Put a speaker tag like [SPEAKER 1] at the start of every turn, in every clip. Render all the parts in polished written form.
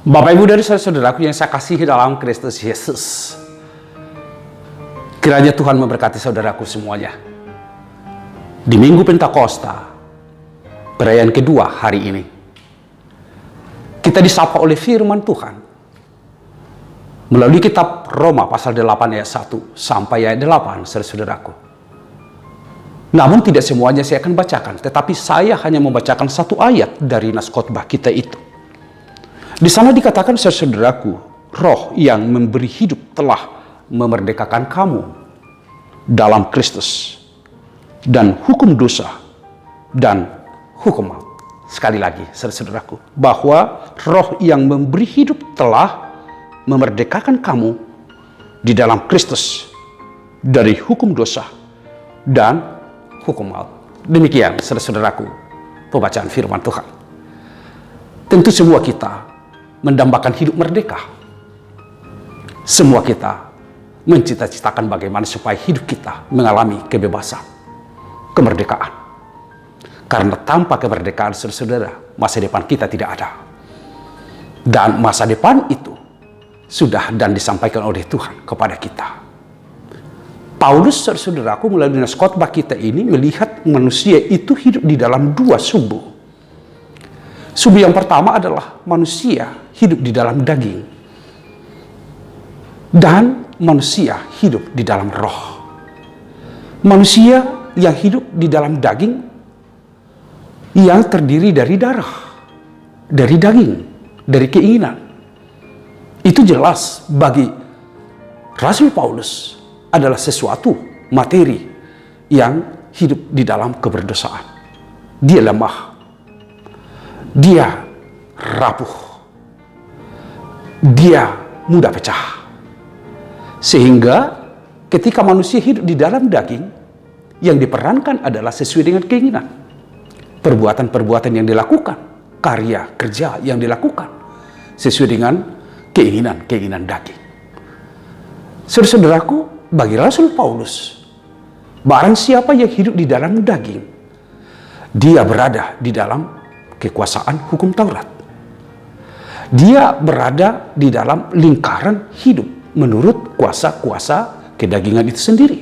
[SPEAKER 1] Bapak Ibu dan saudaraku yang saya kasihi dalam Kristus Yesus, kiranya Tuhan memberkati saudaraku semuanya. Di Minggu Pentakosta, perayaan kedua hari ini, kita disapa oleh firman Tuhan melalui kitab Roma pasal 8 ayat 1 sampai ayat 8, saudaraku. Namun tidak semuanya saya akan bacakan, tetapi saya hanya membacakan satu ayat dari nas khotbah kita itu. Di sana dikatakan, saudaraku, Roh yang memberi hidup telah memerdekakan kamu dalam Kristus dan hukum dosa dan hukum maut. Sekali lagi, saudaraku, bahwa Roh yang memberi hidup telah memerdekakan kamu di dalam Kristus dari hukum dosa dan hukum maut. Demikian, saudaraku, pembacaan firman Tuhan. Tentu semua kita mendambakan hidup merdeka. Semua kita mencita-citakan bagaimana supaya hidup kita mengalami kebebasan, kemerdekaan. Karena tanpa kemerdekaan, saudara, masa depan kita tidak ada. Dan masa depan itu sudah dan disampaikan oleh Tuhan kepada kita. Paulus, saudaraku, melalui nas khotbah kita ini melihat manusia itu hidup di dalam dua sumbu. Sumbu yang pertama adalah manusia hidup di dalam daging, dan manusia hidup di dalam roh. Manusia yang hidup di dalam daging, yang terdiri dari darah, dari daging, dari keinginan. Itu jelas bagi Rasul Paulus adalah sesuatu materi yang hidup di dalam keberdosaan. Dia lemah, dia rapuh, dia mudah pecah. Sehingga ketika manusia hidup di dalam daging, yang diperankan adalah sesuai dengan keinginan. Perbuatan-perbuatan yang dilakukan, karya kerja yang dilakukan sesuai dengan keinginan daging. Saudaraku, bagi Rasul Paulus, barang siapa yang hidup di dalam daging, dia berada di dalam kekuasaan hukum Taurat. Dia berada di dalam lingkaran hidup menurut kuasa-kuasa kedagingan itu sendiri.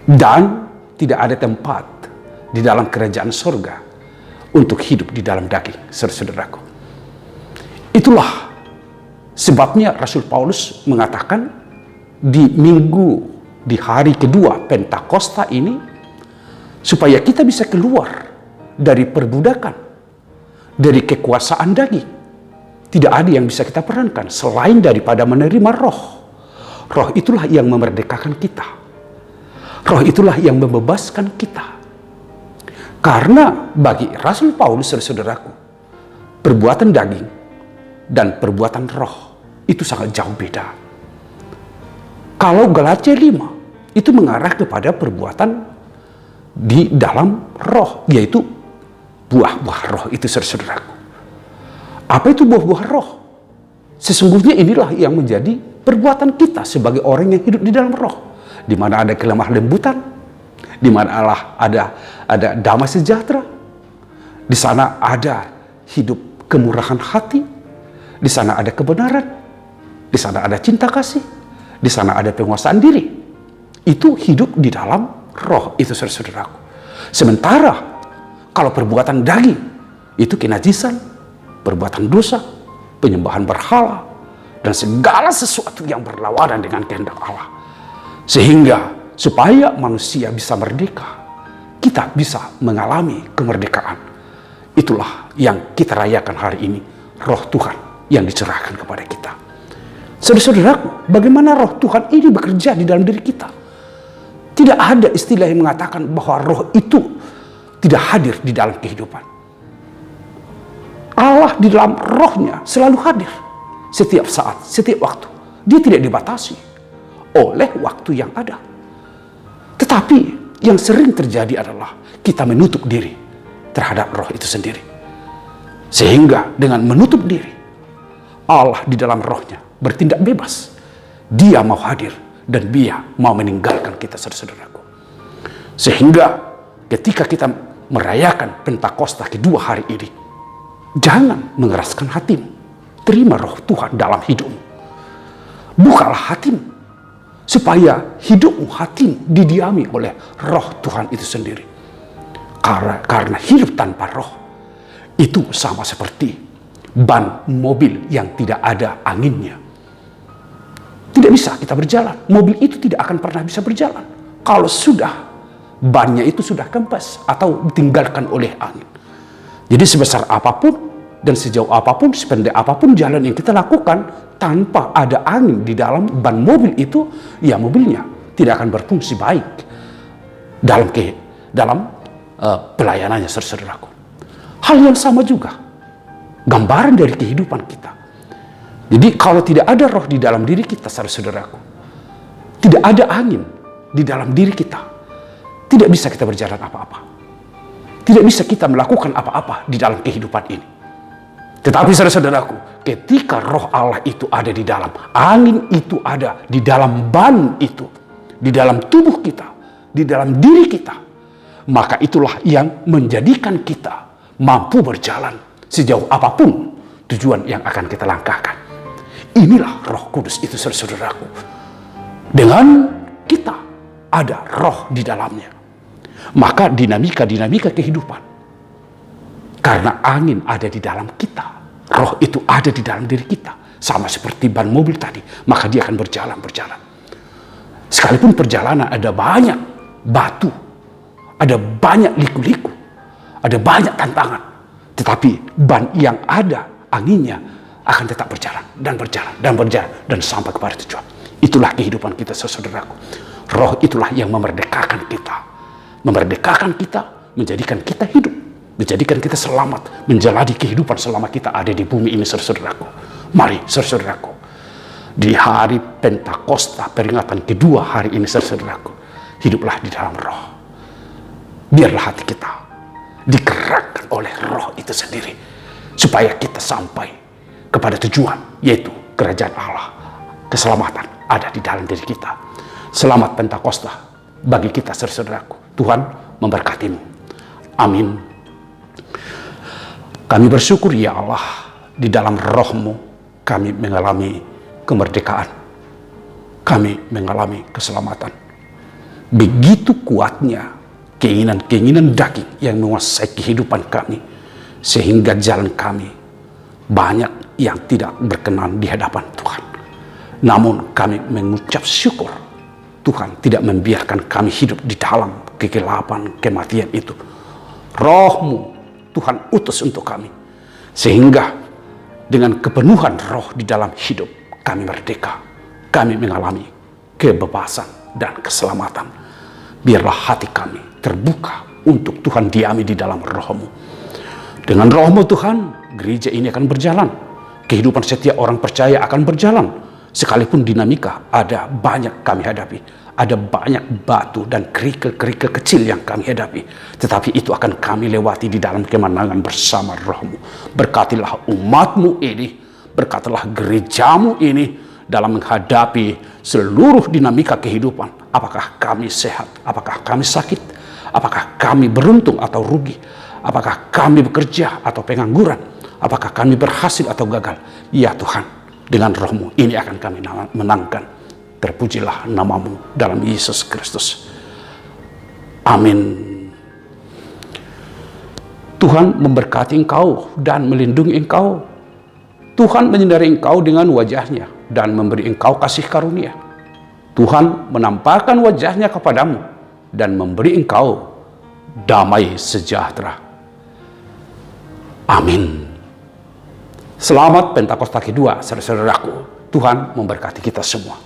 [SPEAKER 1] Dan tidak ada tempat di dalam kerajaan sorga untuk hidup di dalam daging, saudaraku. Itulah sebabnya Rasul Paulus mengatakan di hari kedua Pentakosta ini, supaya kita bisa keluar dari perbudakan, dari kekuasaan daging. Tidak ada yang bisa kita perankan selain daripada menerima roh. Roh itulah yang memerdekakan kita. Roh itulah yang membebaskan kita. Karena bagi Rasul Paulus, saudaraku, perbuatan daging dan perbuatan roh itu sangat jauh beda. Kalau Galatia 5 itu mengarah kepada perbuatan di dalam roh, yaitu buah-buah roh itu, saudaraku. Apa itu buah-buah roh? Sesungguhnya inilah yang menjadi perbuatan kita sebagai orang yang hidup di dalam roh. Di mana ada kelemah lembutan, di mana ada damai sejahtera, di sana ada hidup kemurahan hati, di sana ada kebenaran, di sana ada cinta kasih, di sana ada penguasaan diri. Itu hidup di dalam roh itu, saudaraku. Sementara kalau perbuatan daging itu kenajisan, perbuatan dosa, penyembahan berhala, dan segala sesuatu yang berlawanan dengan kehendak Allah. Sehingga supaya manusia bisa merdeka, kita bisa mengalami kemerdekaan. Itulah yang kita rayakan hari ini, roh Tuhan yang dicerahkan kepada kita. Saudara-saudaraku, bagaimana roh Tuhan ini bekerja di dalam diri kita? Tidak ada istilah yang mengatakan bahwa roh itu tidak hadir di dalam kehidupan. Allah di dalam rohnya selalu hadir setiap saat, setiap waktu. Dia tidak dibatasi oleh waktu yang ada. Tetapi yang sering terjadi adalah kita menutup diri terhadap roh itu sendiri. Sehingga dengan menutup diri, Allah di dalam rohnya bertindak bebas. Dia mau hadir dan dia mau meninggalkan kita, saudaraku. Sehingga ketika kita merayakan Pentakosta kedua hari ini, jangan mengeraskan hatimu. terima roh Tuhan dalam hidupmu. Bukalah hatimu, supaya hidupmu, hatimu didiami oleh roh Tuhan itu sendiri. Karena hidup tanpa roh itu sama seperti ban mobil yang tidak ada anginnya. Tidak bisa kita berjalan. Mobil itu tidak akan pernah bisa berjalan kalau sudah bannya itu sudah kempes atau ditinggalkan oleh angin. Jadi sebesar apapun dan sejauh apapun, sependek apapun jalan yang kita lakukan, tanpa ada angin di dalam ban mobil itu, ya mobilnya tidak akan berfungsi baik dalam pelayanannya, saudaraku. Hal yang sama juga, gambaran dari kehidupan kita. Jadi kalau tidak ada roh di dalam diri kita, saudaraku, tidak ada angin di dalam diri kita, tidak bisa kita berjalan apa-apa. Tidak bisa kita melakukan apa-apa di dalam kehidupan ini. Tetapi saudara-saudaraku, ketika roh Allah itu ada di dalam, angin itu ada di dalam ban itu, di dalam tubuh kita, di dalam diri kita, maka itulah yang menjadikan kita mampu berjalan sejauh apapun tujuan yang akan kita langkahkan. Inilah Roh Kudus itu, saudara-saudaraku. Dengan kita ada roh di dalamnya, maka dinamika kehidupan, karena angin ada di dalam kita, roh itu ada di dalam diri kita, sama seperti ban mobil tadi, maka dia akan berjalan. Sekalipun perjalanan ada banyak batu, ada banyak liku-liku, ada banyak tantangan, tetapi ban yang ada anginnya akan tetap berjalan dan sampai kepada tujuan. Itulah kehidupan kita, saudaraku. Roh itulah yang memerdekakan kita, menjadikan kita hidup, menjadikan kita selamat, menjalani kehidupan selama kita ada di bumi ini, saudaraku. Mari, saudaraku, di hari Pentakosta, peringatan kedua hari ini, saudaraku, hiduplah di dalam roh. Biarlah hati kita digerakkan oleh roh itu sendiri, supaya kita sampai kepada tujuan, yaitu kerajaan Allah. Keselamatan ada di dalam diri kita. Selamat Pentakosta bagi kita, saudaraku. Tuhan memberkatimu. Amin. Kami bersyukur, ya Allah, di dalam roh-Mu kami mengalami kemerdekaan. Kami mengalami keselamatan. Begitu kuatnya keinginan-keinginan daging yang menguasai kehidupan kami, sehingga jalan kami banyak yang tidak berkenan di hadapan Tuhan. Namun kami mengucap syukur, Tuhan tidak membiarkan kami hidup di dalam kegelapan, kematian itu. Roh-Mu Tuhan utus untuk kami, sehingga dengan kepenuhan roh di dalam hidup kami merdeka, kami mengalami kebebasan dan keselamatan. Biarlah hati kami terbuka untuk Tuhan diami di dalam roh-Mu. Dengan roh-Mu Tuhan, gereja ini akan berjalan, kehidupan setiap orang percaya akan berjalan. Sekalipun dinamika ada banyak kami hadapi, ada banyak batu dan kerikil-kerikil kecil yang kami hadapi, tetapi itu akan kami lewati di dalam kemenangan bersama roh-Mu. Berkatilah umat-Mu ini, berkatilah gereja-Mu ini dalam menghadapi seluruh dinamika kehidupan. Apakah kami sehat, apakah kami sakit, apakah kami beruntung atau rugi, apakah kami bekerja atau pengangguran, apakah kami berhasil atau gagal. Ya Tuhan, dengan roh-Mu ini akan kami menangkan. Terpujilah nama-Mu dalam Yesus Kristus. Amin. Tuhan memberkati engkau dan melindungi engkau. Tuhan menyinari engkau dengan wajah-Nya dan memberi engkau kasih karunia. Tuhan menampakkan wajah-Nya kepadamu dan memberi engkau damai sejahtera. Amin. Selamat Pentakosta kedua, saudara-saudaraku. Tuhan memberkati kita semua.